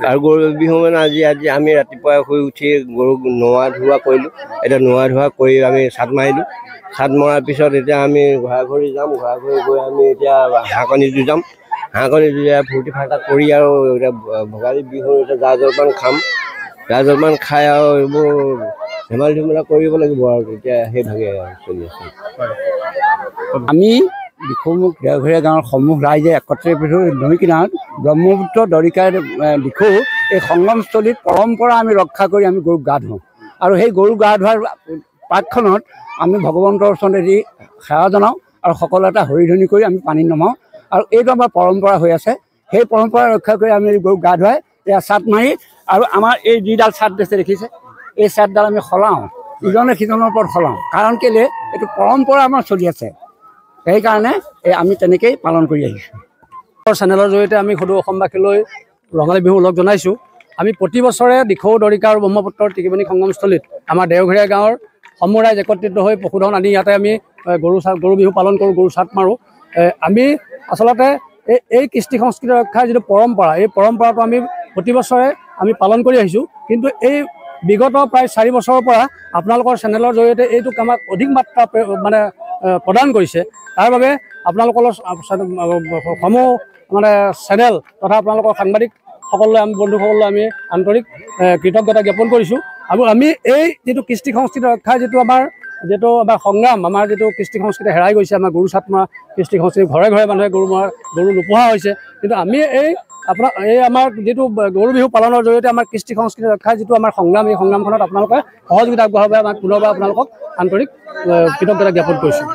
আৰু গৰু বিহু মানে আজি আমি ৰাতিপুৱা শুই উঠি গৰুক নোৱা ধোৱা কৰিলোঁ। এতিয়া নোৱা ধোৱা কৰি আমি চাট মাৰিলোঁ। চাট মৰাৰ পিছত এতিয়া আমি ঘৰা ঘৰি যাম। ঘৰা ঘৰি গৈ আমি এতিয়া হাঁহ কণী দি যাম। হাঁহ কণী দি ফূৰ্তি ফাৰ্তা কৰি আৰু এতিয়া ভোগালী বিহু এতিয়া জা জলপান খাম। জা জলপান খাই আৰু এইবোৰ ধেমালি ধুমেলা কৰিব লাগিব আৰু তেতিয়া সেইভাগে চলি আছে। আমি দিখৌমুখ দেওঘৰীয়া গাঁৱৰ সমূহ ৰাইজে একত্ৰিত হৈ নৈ কিনাৰত ব্ৰহ্মপুত্ৰ দৰিকাৰ দিখৌ এই সংগমস্থলীত পৰম্পৰা আমি ৰক্ষা কৰি আমি গৰুক গা ধুওঁ আৰু সেই গৰু গা ধোৱাৰ পাকখনত আমি ভগৱন্তৰ ওচৰেদি সেৱা জনাওঁ আৰু সকলো এটা হৰিধনি কৰি আমি পানী নমাওঁ আৰু এইটো আমাৰ পৰম্পৰা হৈ আছে সেই পৰম্পৰা ৰক্ষা কৰি আমি গৰুক গা ধুৱাই এয়া চাট মাৰি আৰু আমাৰ এই যিডাল চাট দিছে দেখিছে এই চাটডাল আমি সলাওঁ ইজনে সিজনৰ ওপৰত সলাওঁ কাৰণ কেলে এইটো পৰম্পৰা আমাৰ চলি আছে সেইকাৰণে আমি তেনেকেই পালন কৰি আহিছোঁ চেনেলৰ জৰিয়তে আমি সদৌ অসমবাসীলৈ ৰঙালী বিহু ওলগ জনাইছোঁ আমি প্ৰতি বছৰে দিখৌ দৰিকা আৰু ব্ৰহ্মপুত্ৰৰ ত্ৰিবেণী সংগমস্থলীত আমাৰ দেওঘৰীয়া গাঁৱৰ সমূহ ৰাইজ একত্ৰিত হৈ পশুধন আনি ইয়াতে আমি গৰু বিহু পালন কৰোঁ গৰু চাট মাৰোঁ আমি আচলতে এই কৃষ্টি সংস্কৃতি ৰক্ষাৰ যিটো পৰম্পৰা এই পৰম্পৰাটো আমি প্ৰতি বছৰে আমি পালন কৰি আহিছোঁ কিন্তু এই বিগত প্ৰায় 4 বছৰৰ পৰা আপোনালোকৰ চেনেলৰ জৰিয়তে এইটোক আমাক অধিক মাত্ৰা মানে প্ৰদান কৰিছে তাৰ বাবে আপোনালোকৰ সমূহ মানে চেনেল তথা আপোনালোকৰ সাংবাদিকসকললৈ আমি বন্ধুসকললৈ আমি আন্তৰিক কৃতজ্ঞতা জ্ঞাপন কৰিছোঁ আৰু আমি এই যিটো কৃষ্টি সংস্কৃতি ৰক্ষাৰ যিটো আমাৰ সংগ্ৰাম আমাৰ যিটো কৃষ্টি সংস্কৃতি হেৰাই গৈছে আমাৰ গৰু চাট মৰা কৃষ্টি সংস্কৃতি ঘৰে ঘৰে মানুহে গৰু নোপোহা হৈছে কিন্তু আমি এই আমাৰ যিটো গৰু বিহু পালনৰ জৰিয়তে আমাৰ কৃষ্টি সংস্কৃতি ৰক্ষাৰ যিটো আমাৰ সংগ্ৰাম এই সংগ্ৰামখনত আপোনালোকে সহযোগিতা আগবঢ়াব আমাক পুনৰবাৰ আপোনালোকক আন্তৰিক কৃতজ্ঞতা জ্ঞাপন কৰিছোঁ।